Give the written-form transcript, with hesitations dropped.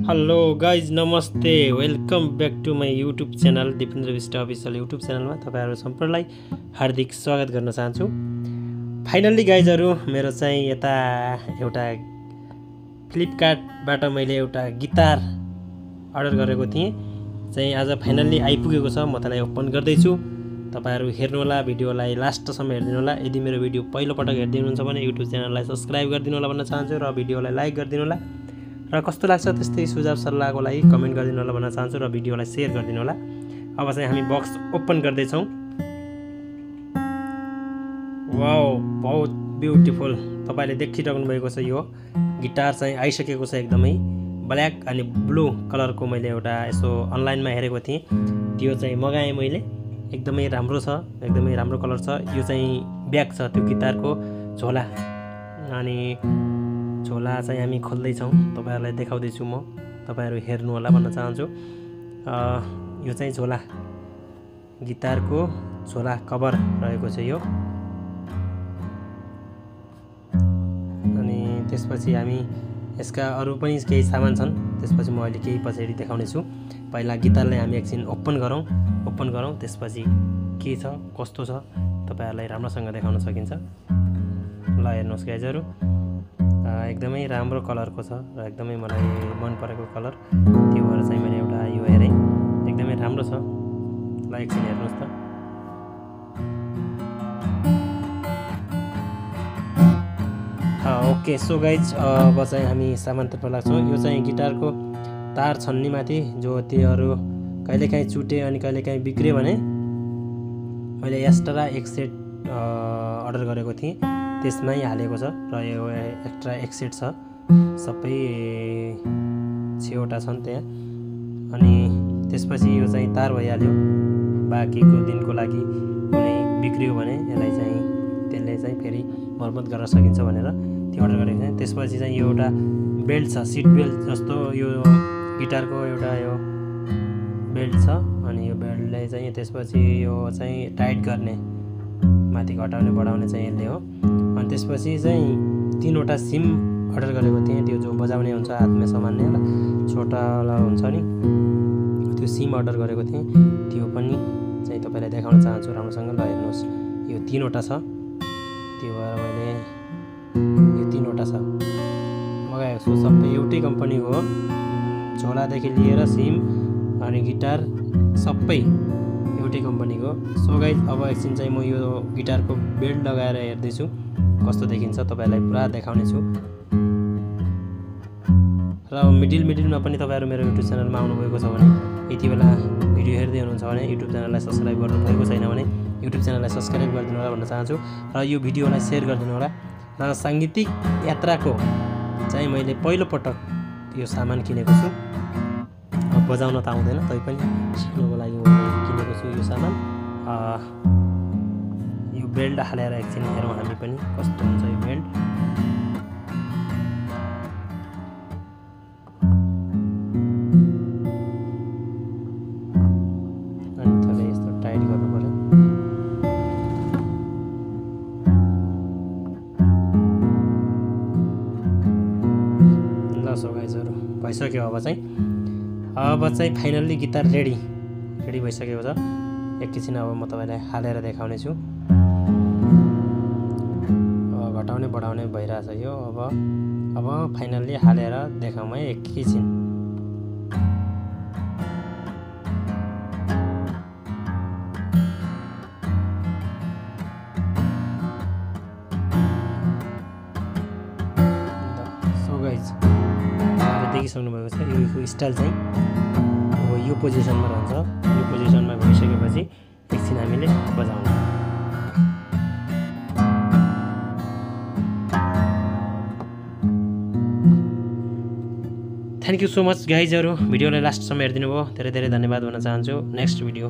Hello guys नमस्ते welcome back to my YouTube channel Dipendra Bista official YouTube च्यानलमा तपाईहरु सम्पूर्णलाई हार्दिक स्वागत गर्न चाहन्छु। फाइनल्ली गाइजहरु मेरो चाहिँ यता एउटा फ्लिपकार्टबाट मैले एउटा गिटार अर्डर गरेको थिएँ चाहिँ आज फाइनल्ली आइपुगेको छ। म त्यसलाई ओपन गर्दै छु। तपाईहरु हेर्नु होला, भिडियोलाई लास्टसम्म हेर्दिनु होला। यदि मेरो भिडियो पहिलो पटक हेर्दिनुहुन्छ भने युट्युब च्यानललाई सब्स्क्राइब गरिदिनु होला भन्न चाहन्छु र भिडियोलाई लाइक गरिदिनु होला र कस्तो लाग्छ त्यस्तै सुझाव सल्लाहको लागि कमेन्ट गरिदिनु होला भन्न चाहन्छु र भिडियोलाई शेयर गरिदिनु होला। अब चाहिँ हामी बक्स ओपन गर्दै छौं। वाउ बहुत ब्युटिफुल तपाईले देखिराख्नु भएको छ। यो गिटार चाहिँ आइसकेको छ एकदमै ब्ल्याक अनि ब्लू कलरको। मैले एउटा यसो अनलाइनमा हेरेको थिएँ, त्यो चाहिँ मगाएँ मैले। एकदमै राम्रो छ, एकदमै राम्रो कलर छ। यो चाहिँ ब्याग छ त्यो गिटारको झोला, अनि झोला चाहिँ हामी खोल्दै छौं। तपाईहरुलाई देखाउँदै छु म, तपाईहरु हेर्नु होला भन्न चाहन्छु। यो चाहिँ झोला, गिटारको झोला कभर रहेको छ यो। अनि त्यसपछि हामी यसका अरु पनि केही सामान छन्, त्यसपछि म अहिले केही पछाडी देखाउने छु। पहिला गिटारलाई हामी एकछिन ओपन गरौँ त्यसपछि के छ कस्तो छ तपाईहरुलाई राम्रोसँग देखाउन सकिन्छ। ल हेर्नुस् गाइजहरु, एकदमै राम्रो कलरको छ र एकदमै मलाई मन परेको कलर, त्यो भएर चाहिँ मैले एउटा यो हेरेँ। एकदमै राम्रो छ। ल एकछिन हेर्नुस् त। ओके सो गाइज अब चाहिँ हामी सामानतर्फ लाग्छौँ। यो चाहिँ गिटारको तार छन्नी माथि जो त्योहरू कहिलेकाहीँ चुटे अनि कहिलेकाहीँ बिग्रियो भने मैले एक्स्ट्रा एक सेट अर्डर गरेको थिएँ, त्यसमै हालेको छ र यो एक्स्ट्रा एक सेट छ। सबै 6वटा छन् त्यहाँ। अनि त्यसपछि यो चाहिँ तार भइहाल्यो। बाँकीको दिनको लागि कुनै बिग्रियो भने यसलाई चाहिँ त्यसले चाहिँ फेरि मर्मत गर्न सकिन्छ भनेर त्यो अर्डर गरेको थिएँ। त्यसपछि चाहिँ यो एउटा बेल्ट छ, सिट बेल्ट जस्तो यो गिटारको एउटा यो बेल्ट छ। अनि यो बेल्टलाई चाहिँ त्यसपछि यो चाहिँ टाइट गर्ने, माथि घटाउने बढाउने चाहिँ यसले हो। अनि त्यसपछि चाहिँ 3वटा सिम अर्डर गरेको थिएँ, त्यो जो बजाउने हुन्छ हातमा सामान्य छोटावाला हुन्छ नि, त्यो सिम अर्डर गरेको थिएँ। त्यो पनि चाहिँ तपाईलाई देखाउन चाहन्छु राम्रोसँग। ल हेर्नुहोस्, यो 3वटा छ, त्यो भएर मैले यो 3वटा छ मगाएको छु। सबै एउटै कम्पनीको हो, झोलादेखि लिएर सिम अनि गिटार सबै एउटै कम्पनीको। सो गाइज अब एकछिन चाहिँ म यो गिटारको बेल्ट लगाएर हेर्दैछु कस्तो देखिन्छ, तपाईलाई पुरा देखाउने छु। र मिडिलमा पनि तपाईहरु मेरो युट्युब च्यानलमा आउनुभएको छ भने, यति बेला भिडियो हेर्दै हुनुहुन्छ भने युट्युब च्यानललाई सब्स्क्राइब गर्नुभएको छैन भने युट्युब च्यानललाई सब्स्क्राइब गरिदिनु होला भन्न चाहन्छु र यो भिडियोलाई शेयर गरिदिनु होला। र सांगीतिक यात्राको चाहिँ मैले पहिलो पटक यो सामान किनेको छु। बजाउन त आउँदैन, तैपनि सिक्नको लागि मैले किनेको छु यो सामान। यो बेल्ट हालेर एकछिन हेरौँ हामी पनि कस्तो हुन्छ यो बेल्ट। अनि थोरै यस्तो टाइट गर्नु पर्यो। ल सो गाइजहरु भइसक्यो। अब चाहिँ फाइनल्ली गिटार रेडी भइसकेको छ। एकैछिन अब म तपाईलाई हालेर देखाउने छु। घटाउने बढाउने भइरहेछ यो। अब फाइनल्ली हालेर देखाउँ है एकैछिन। सो गाइज देखिसक्नु भएको छ। यो स्टाइल चाहिँ अब यो पोजिसनमा रहन्छ। यो पोजिसनमा भइसकेपछि एकछिन हामीले बजाउने। थ्याङ्क यू सो मच गाइजहरु, भिडियोलाई लास्टसम्म हेरिदिनु भयो, धेरै धेरै धन्यवाद भन्न चाहन्छु। Next video